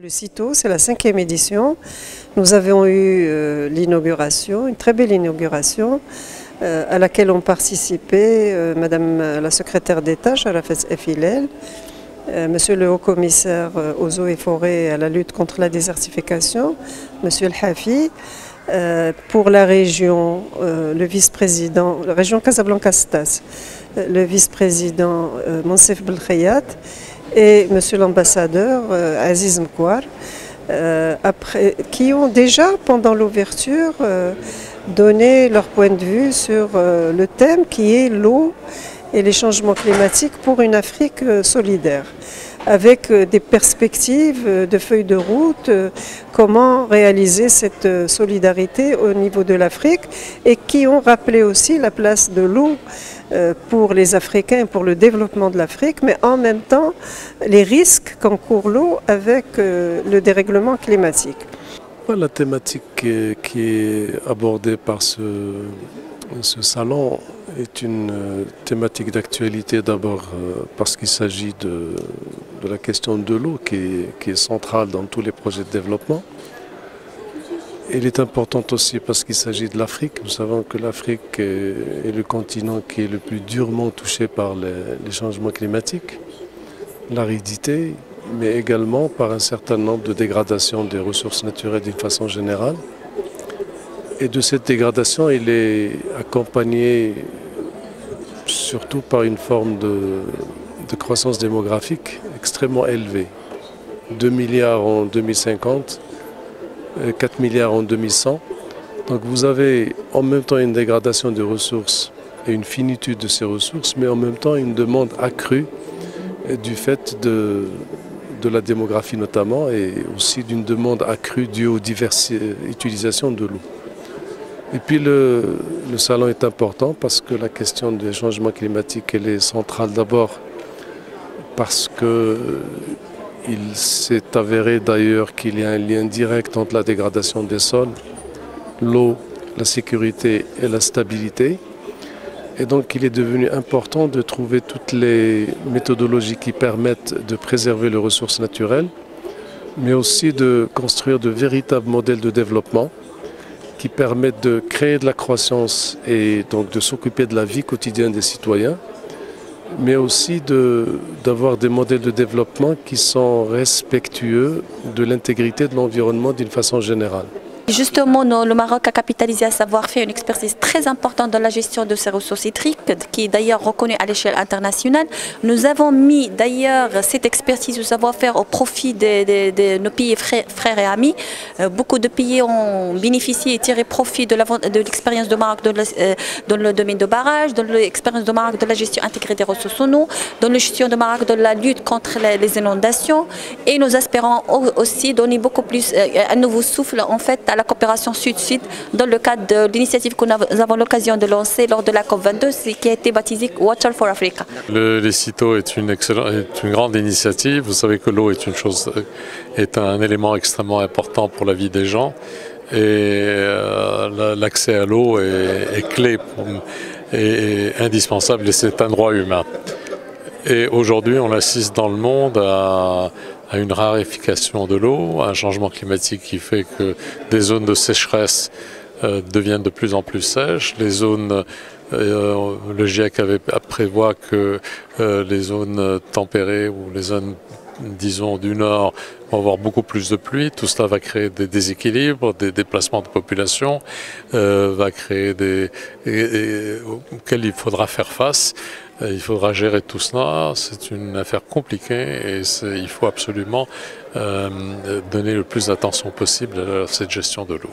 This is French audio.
Le CITO, c'est la 5e édition. Nous avons eu l'inauguration, une très belle inauguration, à laquelle ont participé Madame la secrétaire d'État, Sharaf Efilel, Monsieur le haut-commissaire aux eaux et forêts et à la lutte contre la désertification, Monsieur El Hafi, pour la région, le vice-président, la région Casablanca-Stas, le vice-président Monsef Belkhayat, et Monsieur l'ambassadeur Aziz Mkouar, qui ont déjà, pendant l'ouverture, donné leur point de vue sur le thème qui est l'eau et les changements climatiques pour une Afrique solidaire, avec des perspectives de feuilles de route, comment réaliser cette solidarité au niveau de l'Afrique, et qui ont rappelé aussi la place de l'eau pour les Africains, pour le développement de l'Afrique, mais en même temps les risques qu'encourt l'eau avec le dérèglement climatique. La thématique qui est abordée par ce salon est une thématique d'actualité, d'abord parce qu'il s'agit de la question de l'eau qui est centrale dans tous les projets de développement. Elle est importante aussi parce qu'il s'agit de l'Afrique. Nous savons que l'Afrique est le continent qui est le plus durement touché par les changements climatiques, l'aridité, mais également par un certain nombre de dégradations des ressources naturelles d'une façon générale. Et de cette dégradation, il est accompagné surtout par une forme de croissance démographique extrêmement élevée. 2 milliards en 2050, 4 milliards en 2100. Donc vous avez en même temps une dégradation des ressources et une finitude de ces ressources, mais en même temps une demande accrue du fait de la démographie notamment, et aussi d'une demande accrue due aux diverses utilisations de l'eau. Et puis le salon est important parce que la question des changements climatiques, elle est centrale d'abord parce qu'il s'est avéré d'ailleurs qu'il y a un lien direct entre la dégradation des sols, l'eau, la sécurité et la stabilité. Et donc il est devenu important de trouver toutes les méthodologies qui permettent de préserver les ressources naturelles, mais aussi de construire de véritables modèles de développement qui permettent de créer de la croissance et donc de s'occuper de la vie quotidienne des citoyens, mais aussi d'avoir des modèles de développement qui sont respectueux de l'intégrité de l'environnement d'une façon générale. Justement, le Maroc a capitalisé à savoir faire une expertise très importante dans la gestion de ces ressources hydriques, qui est d'ailleurs reconnue à l'échelle internationale. Nous avons mis d'ailleurs cette expertise, ce savoir-faire au profit de nos pays frères et amis. Beaucoup de pays ont bénéficié et tiré profit de l'expérience du Maroc dans le domaine de barrage, de l'expérience du Maroc de la gestion intégrée des ressources en eau, dans la gestion du Maroc de la lutte contre les inondations. Et nous espérons aussi donner beaucoup plus, un nouveau souffle en fait à la coopération sud-sud dans le cadre de l'initiative que nous avons l'occasion de lancer lors de la COP22 qui a été baptisée Water for Africa. Le CITO est une grande initiative. Vous savez que l'eau est un élément extrêmement important pour la vie des gens, et l'accès à l'eau est clé et indispensable, et c'est un droit humain. Et aujourd'hui, on assiste dans le monde à une raréfaction de l'eau, un changement climatique qui fait que des zones de sécheresse deviennent de plus en plus sèches. Les zones, le GIEC prévoit que les zones tempérées ou les zones, disons, du nord vont avoir beaucoup plus de pluie. Tout cela va créer des déséquilibres, des déplacements de population, va créer auxquels il faudra faire face. Il faudra gérer tout cela, c'est une affaire compliquée et il faut absolument donner le plus d'attention possible à cette gestion de l'eau.